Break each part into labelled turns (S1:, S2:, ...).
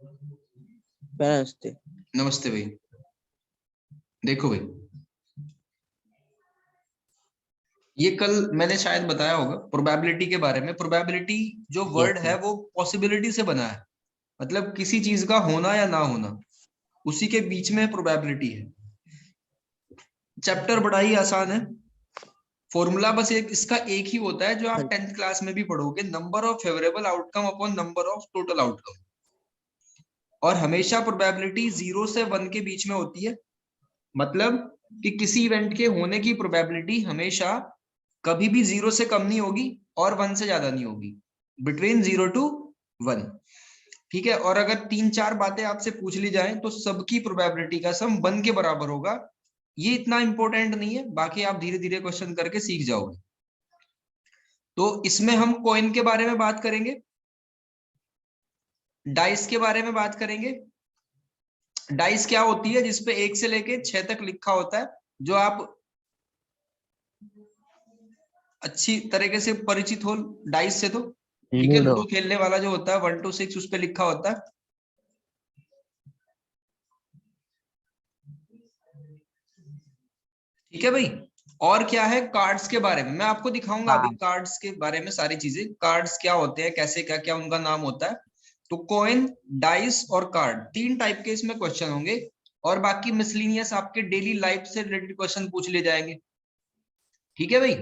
S1: नमस्ते।
S2: नमस्ते भाई। देखो भाई, ये कल मैंने शायद बताया होगा प्रोबेबिलिटी के बारे में। प्रोबेबिलिटी जो वर्ड है वो पॉसिबिलिटी से बना है, मतलब किसी चीज का होना या ना होना, उसी के बीच में प्रोबेबिलिटी है। चैप्टर बड़ा ही आसान है। फॉर्मूला बस इसका एक ही होता है जो आप 10th क्लास में भी पढ़ोगे, number of favourable outcome upon number of total outcome. और हमेशा प्रोबेबिलिटी 0 से 1 के बीच में होती है, मतलब कि किसी इवेंट के होने की प्रोबेबिलिटी हमेशा कभी भी 0 से कम नहीं होगी और 1 से ज्यादा नहीं होगी, बिटवीन 0 to 1। ठीक है। और अगर 3-4 बातें आपसे पूछ ली जाए तो सबकी प्रोबेबिलिटी का सम 1 के बराबर होगा। ये इतना इंपॉर्टेंट नहीं है, बाकी आप धीरे धीरे क्वेश्चन करके सीख जाओगे। तो इसमें हम कॉइन के बारे में बात करेंगे, डाइस के बारे में बात करेंगे। डाइस क्या होती है? जिसपे 1 से लेके 6 तक लिखा होता है, जो आप अच्छी तरीके से परिचित हो डाइस से तो। ठीक है। लूडो खेलने वाला जो होता है 1 to 6 उस पे लिखा होता है। ठीक है भाई। और क्या है कार्ड्स के बारे में मैं आपको दिखाऊंगा अभी, कार्ड्स के बारे में सारी चीजें, कार्ड्स क्या होते हैं, कैसे क्या क्या उनका नाम होता है। तो कॉइन, डाइस और कार्ड, 3 टाइप के इसमें क्वेश्चन होंगे। और बाकी मिसलिनियस आपके डेली लाइफ से रिलेटेड क्वेश्चन पूछ लिए जाएंगे। ठीक है भाई।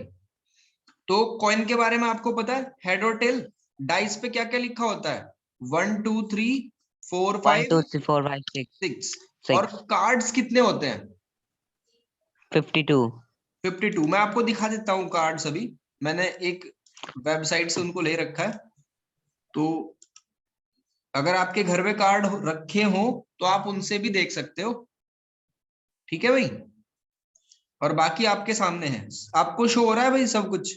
S2: तो कॉइन के बारे में आपको पता है, हेड और टेल। डाइस पे क्या क्या लिखा होता है? 1 2 3 4 5 6। और कार्ड्स कितने होते हैं? 52। मैं आपको दिखा देता हूँ कार्ड्स। अभी मैंने एक वेबसाइट से उनको ले रखा है, तो अगर आपके घर में कार्ड रखे हो तो आप उनसे भी देख सकते हो। ठीक है भाई। और बाकी आपके सामने है, आपको शो हो रहा है भाई सब कुछ?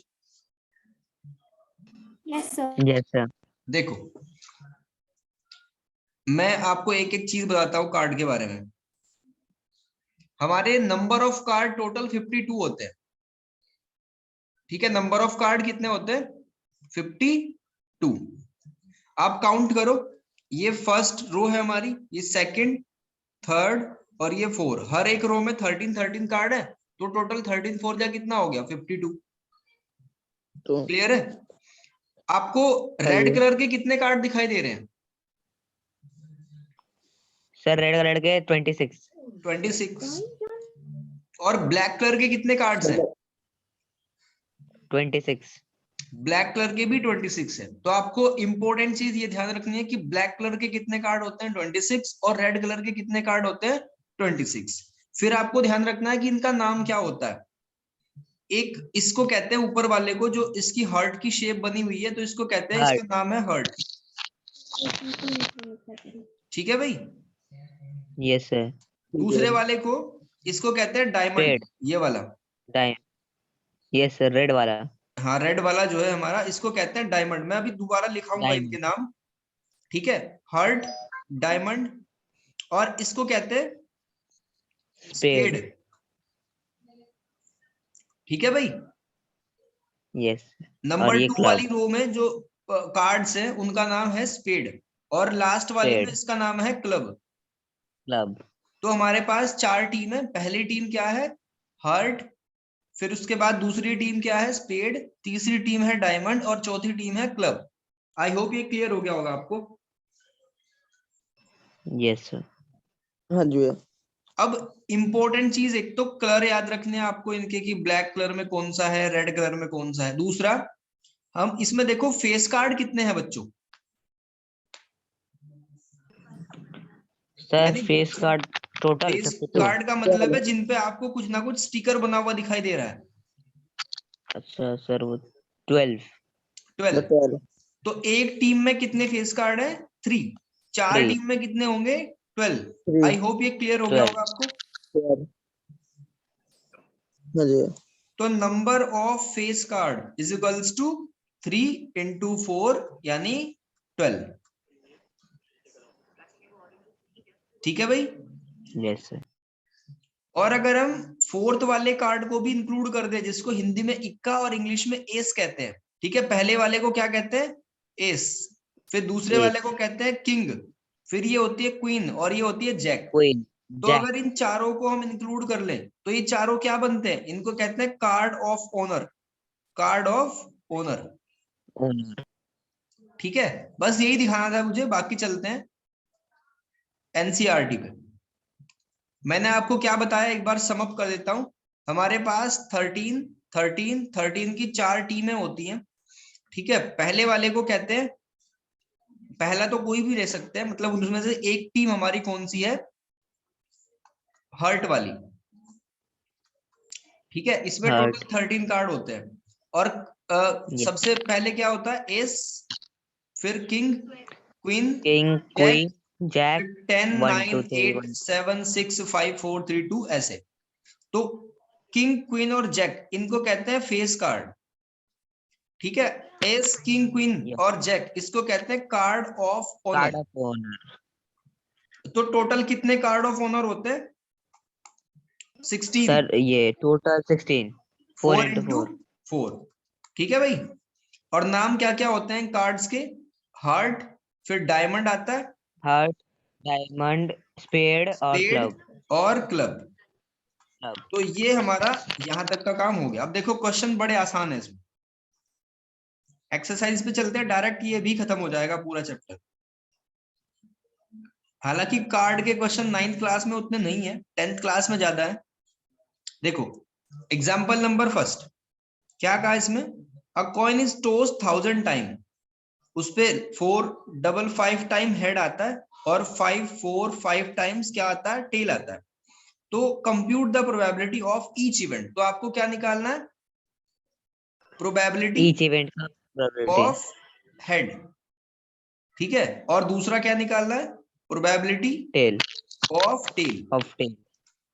S3: Yes sir.
S2: देखो, मैं आपको एक एक चीज बताता हूँ कार्ड के बारे में। हमारे नंबर ऑफ कार्ड टोटल 52 होते हैं। ठीक है। नंबर ऑफ कार्ड कितने होते हैं? 52। आप काउंट करो, ये फर्स्ट रो है हमारी, ये सेकंड, थर्ड और ये 4। हर एक रो में 13 कार्ड है, तो टोटल 13 4 जा कितना हो गया? 52। क्लियर है? आपको रेड कलर के कितने कार्ड दिखाई दे रहे हैं?
S4: सर रेड कलर के
S2: 26। और ब्लैक कलर के कितने कार्ड्स हैं?
S4: 26।
S2: ब्लैक कलर के भी 26 है। तो आपको इंपॉर्टेंट चीज ये ध्यान रखनी है कि ब्लैक कलर के कितने कार्ड होते हैं? 26। और रेड कलर के कितने कार्ड होते हैं? 26। फिर आपको ध्यान रखना है कि इनका नाम क्या होता है। एक इसको कहते हैं ऊपर वाले को, जो इसकी हार्ट की शेप बनी हुई है, तो इसको कहते हैं, इसका नाम है हार्ट। ठीक है भाई।
S4: Yes sir.
S2: दूसरे वाले को, इसको कहते हैं डायमंड, ये वाला।
S4: यस सर, रेड वाला।
S2: हाँ, रेड वाला जो है हमारा, इसको कहते हैं डायमंड। मैं अभी दोबारा लिखाऊंगा इनके नाम। ठीक है। हार्ट, डायमंड, और इसको कहते हैं स्पेड। ठीक है भाई।
S4: यस।
S2: नंबर 2 वाली रो में जो कार्ड्स हैं उनका नाम है स्पेड, और लास्ट वाली में इसका नाम है क्लब। तो हमारे पास 4 टीम है। पहली टीम क्या है? हार्ट। फिर उसके बाद दूसरी टीम क्या है? स्पेड। तीसरी टीम है डायमंड, और चौथी टीम है क्लब। आई होप ये क्लियर हो गया होगा आपको।
S4: Yes sir.
S1: हाँ जी।
S2: अब इंपॉर्टेंट चीज, एक तो कलर याद रखने हैं आपको इनके, कि ब्लैक कलर में कौन सा है, रेड कलर में कौन सा है। दूसरा, हम इसमें देखो फेस कार्ड कितने हैं बच्चों?
S4: Sir face card total
S2: face card का मतलब है जिन पे आपको कुछ ना कुछ स्टिकर बना हुआ दिखाई दे रहा है।
S4: अच्छा सर, वो 12।
S2: तो एक टीम में कितने फेस कार्ड है? 3। 4 टीम में कितने होंगे? 12। आई होप ये क्लियर हो गया होगा आपको। तो number of face card is equals to 3 into 4 यानी 12। ठीक है भाई।
S4: Yes sir.
S2: और अगर हम फोर्थ वाले कार्ड को भी इंक्लूड कर दे, जिसको हिंदी में इक्का और इंग्लिश में एस कहते हैं। ठीक है। पहले वाले को क्या कहते हैं? एस। फिर दूसरे वाले को कहते हैं किंग। फिर ये होती है क्वीन और ये होती है जैक।
S4: क्वीन,
S2: तो
S4: जैक,
S2: अगर इन चारों को हम इंक्लूड कर लें तो ये चारों क्या बनते हैं? इनको कहते हैं card of honour, card of honour.
S4: Honour.
S2: ठीक है, बस यही दिखाना था मुझे, बाकी चलते हैं एनसीईआरटी पे। मैंने आपको क्या बताया, एक बार समअप कर देता हूं। हमारे पास 13 की 4 टीमें होती हैं। ठीक है, पहले वाले को कहते हैं, पहला तो कोई भी ले सकते हैं, मतलब उनमें से एक टीम हमारी कौन सी है? हर्ट वाली। ठीक है, इसमें
S4: हर्ट,
S2: टोटल 13 कार्ड होते हैं। और
S4: यस,
S2: सबसे पहले क्या होता है? एस, फिर king, queen,
S4: king,
S2: jack,
S4: queen, jack,
S2: 10
S4: 1
S2: 9
S4: 2 3
S2: 8
S4: 1।
S2: 7 6 5 4 3 2 ऐसे। तो किंग, क्वीन और जैक इनको कहते हैं फेस कार्ड। ठीक है, एस, किंग, क्वीन
S4: यस,
S2: और जैक इसको कहते हैं card of
S4: card
S2: honour.
S4: Of honour.
S2: तो टोटल कितने कार्ड ऑफ ऑनर होते हैं? 16।
S4: सर ये टोटल 16, 4
S2: 4
S4: into
S2: इंटू
S4: 4।
S2: 4। ठीक है भाई। और नाम क्या क्या होते हैं कार्ड्स के? हार्ट, फिर डायमंड आता है,
S4: हार्ट, डायमंड, स्पेड और
S2: स्पेड
S4: क्लब।
S2: और क्लब।
S4: क्लब।
S2: तो ये हमारा यहां तक का काम हो गया। अब देखो क्वेश्चन बड़े आसान है इसमें। एक्सरसाइज पे चलते हैं डायरेक्ट, ये भी खत्म हो जाएगा पूरा चैप्टर। हालांकि कार्ड के क्वेश्चन 9th क्लास में उतने नहीं है, 10th क्लास में ज्यादा है। देखो एग्जाम्पल नंबर फर्स्ट, क्या कहा इसमें? अ कॉइन इज टोस्ट 1000 टाइम। उस पे 455 टाइम हेड आता है और 545 टाइम्स क्या आता है? टेल आता है। तो compute the probability of each event. तो आपको क्या निकालना है? प्रोबेबिलिटी
S4: ईच इवेंट का प्रोबेबिलिटी।
S2: Of head. ठीक है, और दूसरा क्या निकालना है? Probability
S4: tail
S2: of tail.
S4: Of tail.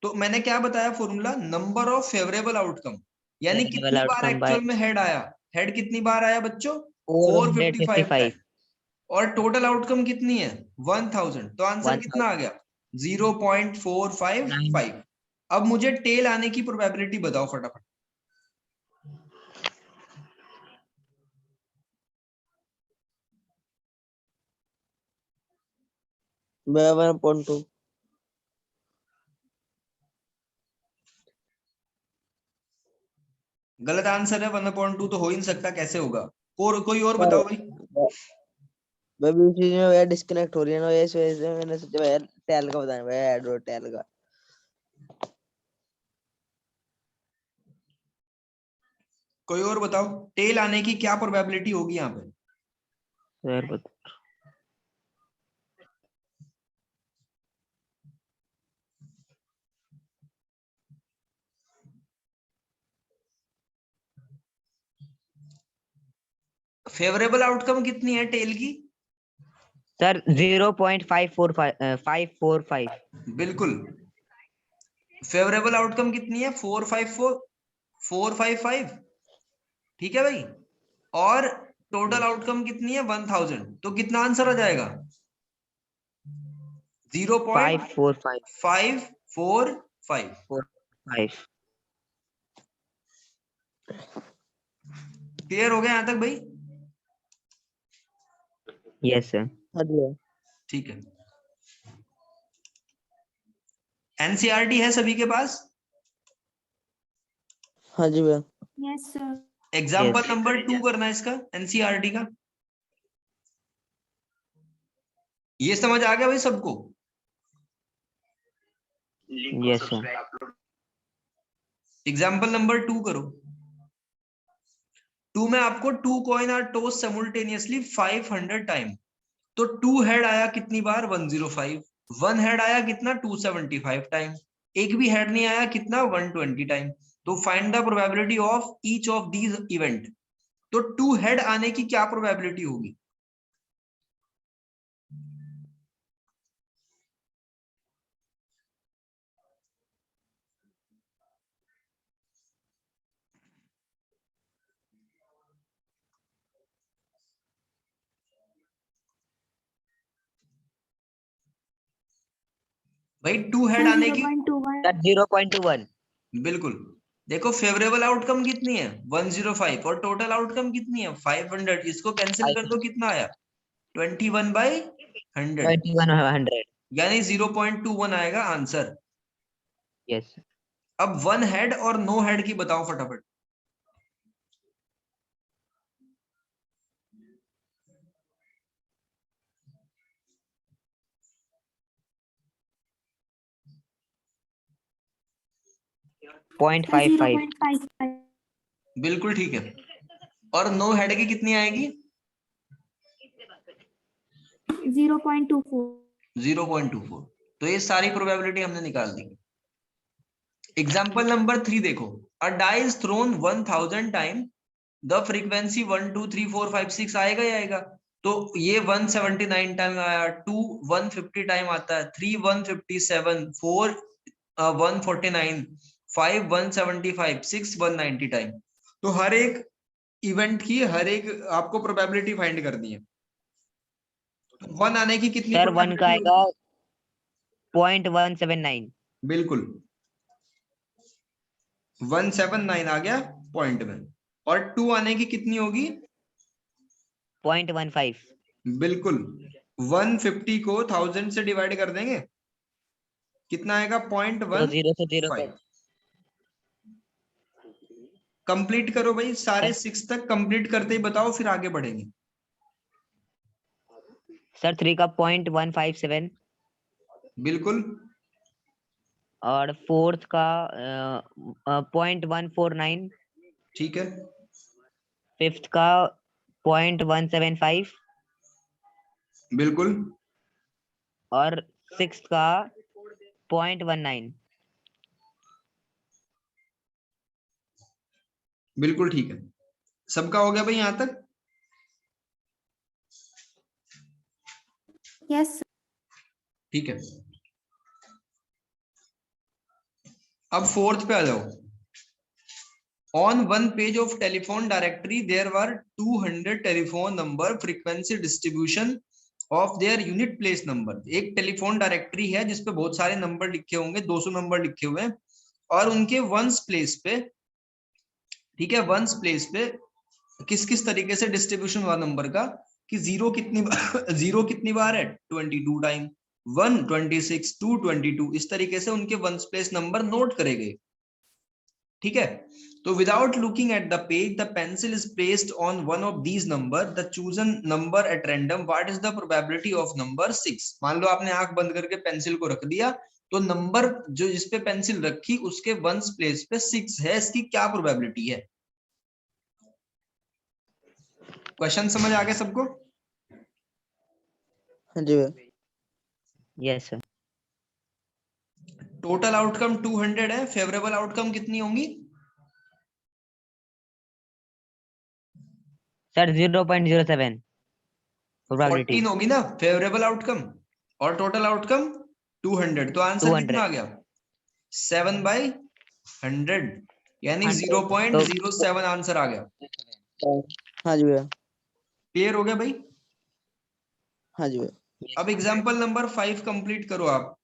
S2: तो मैंने क्या बताया formula? Number of favourable outcome, यानी
S4: फेवरेबल
S2: कितनी बार
S4: आउटकम बाय
S2: एक्चुअल में हेड आया। हेड कितनी बार आया बच्चों? 455 टाइम।
S4: 455।
S2: और टोटल आउटकम कितनी है? 1000। तो आंसर कितना आ
S4: 1000।
S2: गया? 0.455। अब मुझे टेल आने की प्रोबेबिलिटी बताओ फटाफट।
S1: मैं 1.2।
S2: गलत आंसर है, 1.2 तो हो ही नहीं सकता, कैसे होगा? और कोई और
S1: सर,
S2: बताओ भाई।
S1: मैं भी उसी में यार डिस्कनेक्ट हो रही है ना, इस वजह से मैंने सोचा यार टेल का बताना भाई, एड्रो टेल का।
S2: कोई और बताओ, टेल आने की क्या प्रोबेबिलिटी होगी यहाँ पे?
S4: सर बता।
S2: फेवरेबल आउटकम कितनी है टेल की?
S4: सर 0.545।
S2: बिल्कुल। फेवरेबल आउटकम कितनी है? 455। ठीक है भाई। और टोटल आउटकम कितनी है? 1000। तो कितना आंसर आ जाएगा?
S4: 545।
S2: 0.545।
S4: 5।
S2: क्लियर हो गया यहां तक भाई?
S4: Yes sir.
S1: हाँ जी,
S2: ठीक है। एनसीईआरटी है सभी के पास?
S1: हाँ जी भैया।
S3: Yes sir.
S2: Example
S4: yes,
S2: number 2 करना है इसका, एनसीईआरटी का। ये समझ आ गया भाई सबको?
S4: Yes sir.
S2: एग्जाम्पल नंबर 2 करो। 2 में आपको 2 कॉइन आर टोस्ट सिमुल्टेनियसली 500 टाइम। तो 2 हेड आया कितनी बार? 105। 1 हेड आया कितना? 275 टाइम। एक भी हेड नहीं आया कितना? 120 टाइम। तो find the probability of each of these event. तो 2 हेड आने की क्या प्रोबेबिलिटी होगी? भाई 2 हेड
S3: सर
S2: आने की
S3: 0.21।
S4: सर 0.21।
S2: बिल्कुल। देखो फेवरेबल आउटकम कितनी है? 105। और टोटल आउटकम कितनी है? 500। इसको कैंसिल कर दो, कितना आया? 21/5। 100,
S4: 2100.
S2: यानी 0.21 आएगा आंसर।
S4: Yes.
S2: अब वन हेड और नो हेड की बताओ फटाफट।
S4: Point five five.
S3: 0.55.
S2: बिल्कुल ठीक है। और नो हेड की कितनी आएगी?
S3: 0.24.
S2: 0.24। तो ये सारी प्रोबेबिलिटी हमने निकाल दी। एग्जाम्पल नंबर 3 देखो। A die is thrown 1000 time, the frequency 1 2 3 4 5 6 आएगा ही आएगा। तो ये 179 टाइम आया, 2 150 टाइम आता है, 3 157, 4 149, 5 175, 6 190 टाइम। तो हर एक इवेंट की हर एक आपको प्रोबेबिलिटी फाइंड करनी है। वन आने की कितनी
S4: सर 1 का
S2: प्रोबेबिलिटी
S4: आएगा
S2: होगी?
S4: 0.179.
S2: बिल्कुल 179 आ गया पॉइंट में। और 2 आने की कितनी होगी?
S4: 0.15.
S2: बिल्कुल 150 को 1000 से डिवाइड कर देंगे, कितना आएगा?
S4: तो
S2: 0.15।
S4: 0 से 0
S2: कंप्लीट करो भाई, सारे 6 तक कंप्लीट करते ही बताओ, फिर आगे बढ़ेंगे।
S4: सर 3 का 0.157
S2: बिल्कुल
S4: और फोर्थ का 0.149,
S2: ठीक है,
S4: फिफ्थ का 0.175
S2: बिल्कुल
S4: और सिक्स्थ का 0.19.
S2: बिल्कुल ठीक है। सबका हो गया भाई यहां तक?
S3: Yes, sir.
S2: ठीक है, अब फोर्थ पे आ जाओ। On one page of telephone directory, there were 200 telephone number, frequency distribution of their unit place number। एक टेलीफोन डायरेक्टरी है जिसपे बहुत सारे नंबर लिखे होंगे, 200 नंबर लिखे हुए हैं, और उनके वंस प्लेस पे, ठीक है, वंस प्लेस पे किस किस तरीके से डिस्ट्रीब्यूशन हुआ नंबर का, कि जीरो कितनी जीरो कितनी बार है? 22 टाइम, 1 26, 2 22, इस तरीके से उनके वंस प्लेस नंबर नोट करे गए। ठीक है, तो without looking at the page, the pencil is placed on one of these number, the chosen number at random, what is the probability of number 6। मान लो आपने आंख बंद करके पेंसिल को रख दिया, तो नंबर जो जिसपे पेंसिल रखी उसके वंस प्लेस पे 6 है, इसकी क्या प्रोबेबिलिटी है? क्वेश्चन समझ आ गया सबको?
S1: हाँ जी भैया।
S4: Yes sir.
S2: टोटल आउटकम 200 है, फेवरेबल आउटकम कितनी होंगी?
S4: सर 0.07 प्रोबेबिलिटी
S2: 14 होगी ना फेवरेबल आउटकम, और टोटल आउटकम 200, तो आंसर
S4: 200.
S2: कितना आ गया? 7/100, यानी
S4: 100.
S2: 0.07 आंसर आ गया।
S1: हाँ जी भैया।
S2: क्लियर हो गया भाई?
S1: हाँ जी भैया।
S2: अब एग्जांपल नंबर 5 कंप्लीट करो आप।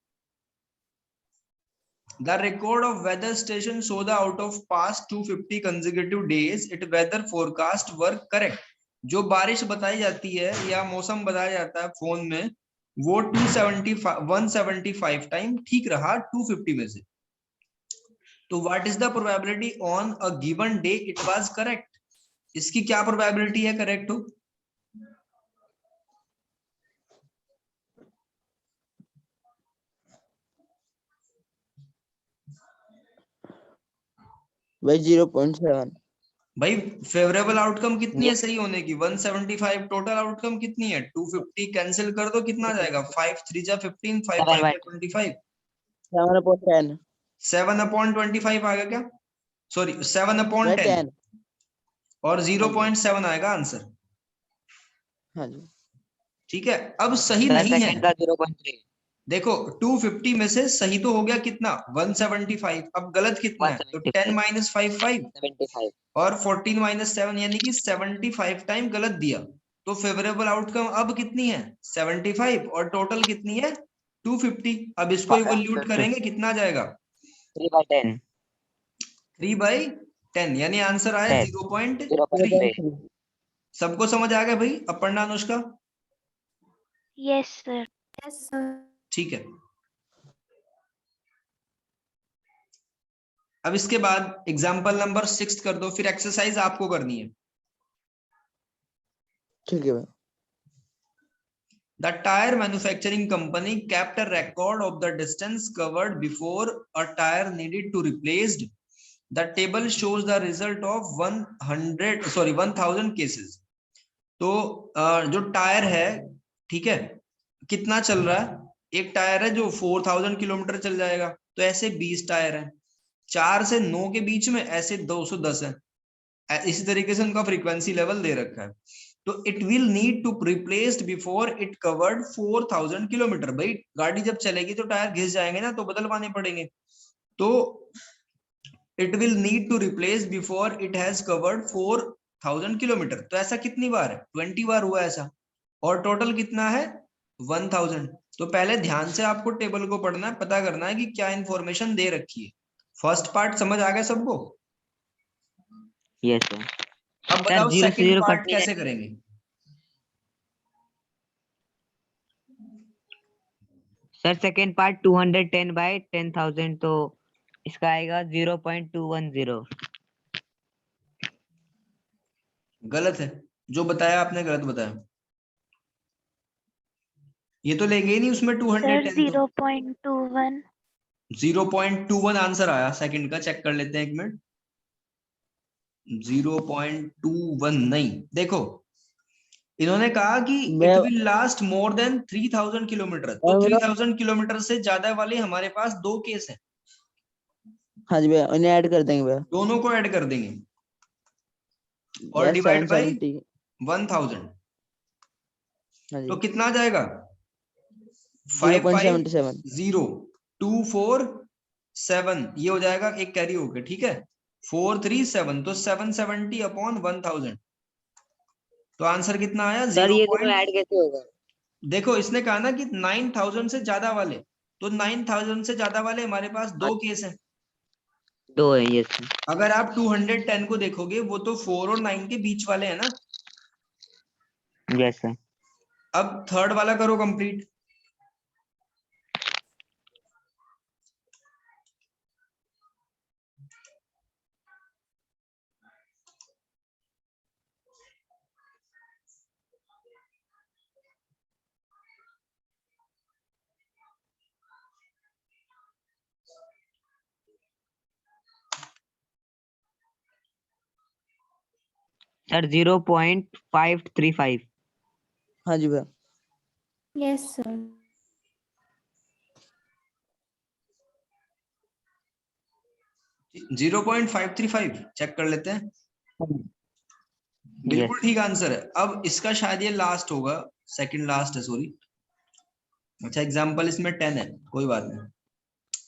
S2: The record of weather station show the out of past 250 consecutive days it weather forecast were correct। जो बारिश बताई जाती है या मौसम बताया जाता है फोन में, वो 175 टाइम ठीक रहा 250 में से। तो what is the probability on a given day it was correct? इसकी क्या प्रोबेबिलिटी है करेक्ट हो?
S1: भाई 0.7।
S2: भाई फेवरेबल आउटकम कितनी है सही होने की? 175। टोटल आउटकम कितनी है? 250। कैंसिल कर दो, कितना जाएगा? 5 3 जा 15, 5 5 जा 25,
S1: 7/10।
S2: 7/25 आ गया क्या? सॉरी 7/10
S1: 10।
S2: और 0.7 आएगा आंसर।
S1: हाँ जी।
S2: ठीक है, अब सही
S4: सर
S2: नहीं है।
S4: सेकंड का 0.3.
S2: देखो 250 में से सही तो हो गया कितना? 175। अब गलत कितना है? तो 10 - 5 5
S4: 75.
S2: और 14 - 7 यानी कि 75 टाइम गलत दिया। तो फेवरेबल आउटकम अब कितनी है? 75, और टोटल कितनी है? 250। अब इसको इवोल्यूट करेंगे, कितना आ जाएगा?
S4: 3/10.
S2: 3/10, यानी आंसर आया
S4: 10.
S2: 0.3।
S4: 0.3.
S1: 0.3।
S2: सबको समझ आ गया भाई? Aparna, Anushka?
S5: Yes, sir.
S3: Yes, sir.
S2: ठीक है। अब इसके बाद एग्जाम्पल नंबर 6 कर दो, फिर एक्सरसाइज आपको करनी है।
S1: ठीक है भैया।
S2: The tire manufacturing company kept a record of the distance covered before a tire needed to replaced. The table shows the result of 1000 cases. तो जो टायर है, ठीक है, कितना चल रहा है? एक टायर है जो 4000 किलोमीटर चल जाएगा, तो ऐसे 20 टायर है, 4 से 9 के बीच में ऐसे 210 है। इसी तरीके से उनका फ्रीक्वेंसी लेवल दे रखा है। तो it will need to replaced before it covered 4000 kilometre. भाई गाड़ी जब चलेगी तो टायर घिस जाएंगे ना, तो बदलवाने पड़ेंगे। तो it will need to replace before it has covered 4000 kilometre. तो ऐसा कितनी बार है? 20 बार हुआ ऐसा, और टोटल कितना है? 1000। तो पहले ध्यान से आपको टेबल को पढ़ना है, पता करना है कि क्या इंफॉर्मेशन दे रखी है। फर्स्ट पार्ट समझ आ गया सबको?
S4: Yes sir.
S2: अब बताओ
S4: 0 से
S2: सेकंड
S4: 0
S2: पार्ट
S4: कटने
S2: कैसे करेंगे?
S4: सर सेकेंड पार्ट 210 बाय 10,000, तो इसका आएगा 0.210।
S2: गलत है, जो बताया आपने गलत बताया। ये तो लेंगे ही नहीं उसमें
S5: Sir,
S2: 210। तो
S5: 0.21.
S2: 0.21 आंसर आया सेकंड का। चेक कर लेते हैं एक मिनट। 0.21 नहीं, देखो इन्होंने कहा कि it will last more than 3000 kilometre. तो 3000 किलोमीटर से ज्यादा वाले हमारे पास 2 केस हैं।
S1: हाँ जी भैया, इन्हें ऐड कर देंगे भैया।
S2: दोनों को ऐड कर देंगे और
S1: Yes,
S2: डिवाइड बाय
S1: 770।
S2: 1000।
S1: हाँ जी,
S2: तो कितना आ जाएगा?
S1: 0.77।
S2: 550,247 ये हो जाएगा, एक कैरी होके, ठीक है, 437। तो 770 अपॉन 1000। तो आंसर कितना आया?
S4: सर
S2: 0.
S4: ये दोनों ऐड कैसे होगा?
S2: देखो इसने कहा ना कि 9000 से ज्यादा वाले, तो 9000 से ज्यादा वाले हमारे पास 2 केस हैं।
S4: 2 है। Yes sir.
S2: अगर आप 210 को देखोगे, वो तो 4 और 9 के बीच वाले हैं ना।
S4: Yes sir.
S2: अब थर्ड वाला करो कंप्लीट।
S4: सर 0.535।
S1: हाँ जी भैया।
S3: Yes, sir.
S2: जी 0.535 चेक कर लेते हैं। बिल्कुल ठीक आंसर है। अब इसका शायद ये लास्ट होगा, सेकंड लास्ट है, सॉरी। अच्छा एग्जाम्पल इसमें 10 है, कोई बात नहीं।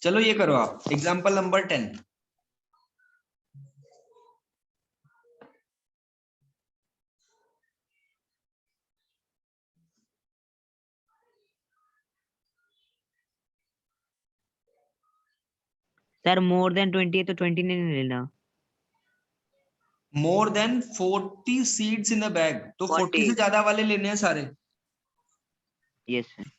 S2: चलो ये करो आप, example number 10।
S4: Sir more than 20 है तो 20 नहीं लेना।
S2: मोर देन 40 सीड्स इन अ बैग, तो 40 से
S4: 40।
S2: ज्यादा वाले लेने हैं सारे।
S4: Yes sir.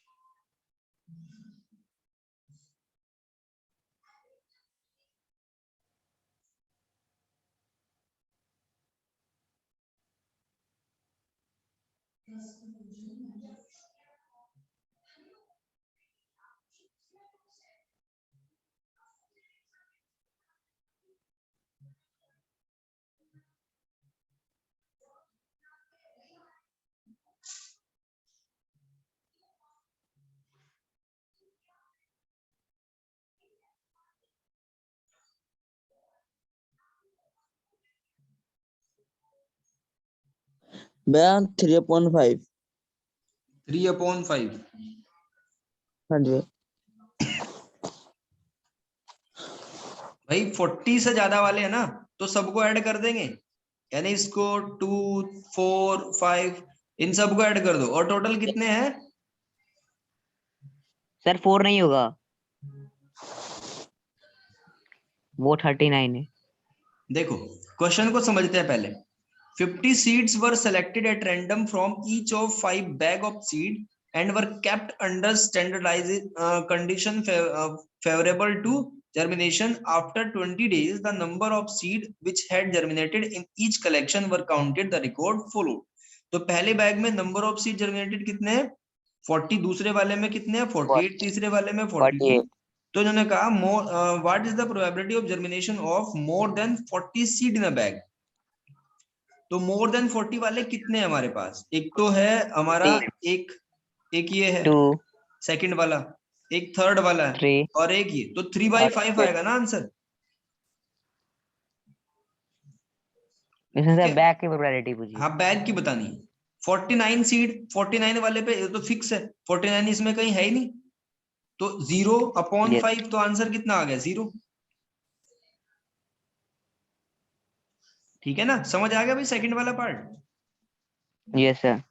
S1: भैया 3/5।
S2: 3/5।
S1: हाँ जी भैया।
S2: भाई 40 से ज्यादा वाले हैं ना, तो सबको ऐड कर देंगे, यानी इसको 2, 4, 5 इन सबको ऐड कर दो, और टोटल कितने हैं?
S4: सर 4 नहीं होगा, वो 39 है।
S2: देखो क्वेश्चन को समझते हैं पहले। 50 seeds were selected at random from each of 5 bag of seed and were kept under standardized condition favorable to germination. After 20 days, the number of seed which had germinated in each collection were counted. The record followed. तो पहले bag में number of seed germinated कितने हैं? 40. दूसरे वाले में कितने हैं? 48. तीसरे वाले में 42. तो इन्होंने कहा what is the probability of germination of more than 40 seed in a bag. तो मोर देन 40 वाले कितने हैं हमारे पास? एक तो है हमारा एक ये है
S4: 2,
S2: सेकंड वाला, एक थर्ड वाला है
S4: 3,
S2: और एक ये. तो 3/5 आएगा ना आंसर.
S4: इसमें से बैग की प्रोबेबिलिटी पूछी.
S2: हाँ, बैग की बतानी है. 49 सीड 49 वाले पे तो फिक्स है, 49 इसमें कहीं है ही नहीं. तो 0/5 तो आंसर कितना आ गया? 0. ठीक है ना? समझ आ गया भाई सेकंड वाला part?
S4: Yes sir.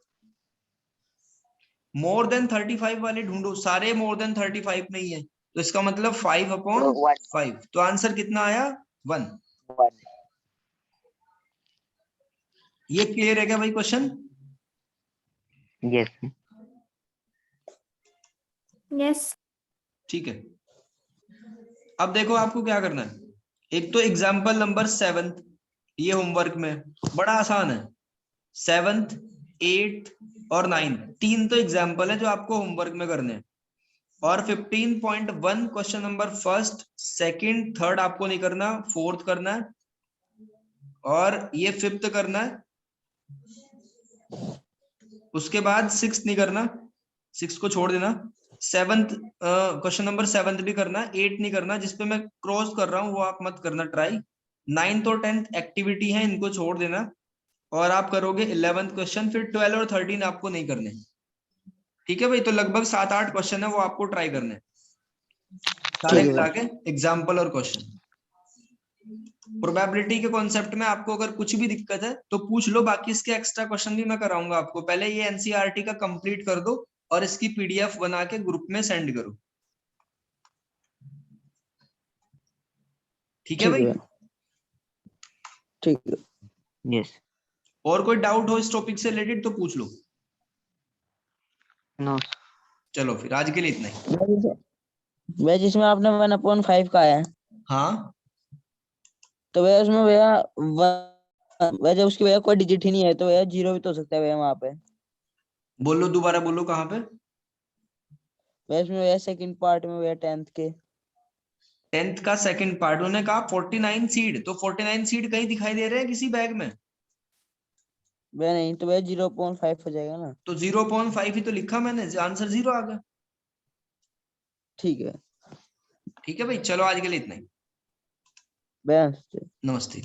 S2: More than 35 वाले ढूंढो. सारे मोर देन 35 में ही है, तो इसका मतलब 5/5. तो आंसर कितना आया? 1. ये क्लियर है क्या भाई क्वेश्चन?
S4: यस.
S3: Yes.
S2: ठीक है. अब देखो आपको क्या करना है. एक तो एग्जाम्पल नंबर 7, ये होमवर्क में बड़ा आसान है. 7th 8th और 9 तीन तो एग्जाम्पल है जो आपको होमवर्क में करने हैं. और 15.1 question number 1st 2nd 3rd आपको नहीं करना, 4th करना है और ये 5th करना है. उसके बाद 6th नहीं करना, 6 को छोड़ देना. 7th क्वेश्चन नंबर 7th भी करना है. 8 नहीं करना, जिसपे मैं क्रॉस कर रहा हूँ वो आप मत करना ट्राई. 9th और 10th एक्टिविटी है, इनको छोड़ देना. और आप करोगे 11th क्वेश्चन, फिर 12 और 13 आपको नहीं करने. ठीक है भाई? तो लगभग 7-8 क्वेश्चन है वो आपको ट्राई करने सारे मिला के, एग्जाम्पल और क्वेश्चन. प्रोबेबिलिटी के कॉन्सेप्ट में आपको अगर कुछ भी दिक्कत है तो पूछ लो, बाकी इसके एक्स्ट्रा क्वेश्चन भी मैं कराऊंगा आपको. पहले ये एनसीईआरटी का कंप्लीट कर दो और इसकी पीडीएफ बना के ग्रुप में सेंड करो. ठीक है भाई?
S1: ठीक है.
S4: यस.
S2: और कोई डाउट हो इस टॉपिक से रिलेटेड तो पूछ लो.
S4: नो.
S2: चलो फिर आज के लिए इतना ही.
S1: वह जिसमें आपने 1/5 का है,
S2: हाँ,
S1: तो वह उसमें वह जब उसकी वह कोई डिजिट ही नहीं है तो वह 0 भी तो हो सकता है वह वहां पे.
S2: बोलो दोबारा बोलो, कहाँ पे?
S1: वह उसमें वह सेकंड पार्ट में वह 10th के
S2: 10th का सेकंड पार्ट. उन्होंने कहा 49 सीड, तो 49 सीड कहीं दिखाई दे रहे हैं किसी बैग में?
S1: वह नहीं, तो वह 0.5 हो जाएगा ना.
S2: तो 0.5 ही तो लिखा मैंने, आंसर 0 आ गया.
S1: ठीक है.
S2: ठीक है भाई, चलो आज के लिए इतना ही.
S1: बस.
S2: नमस्ते.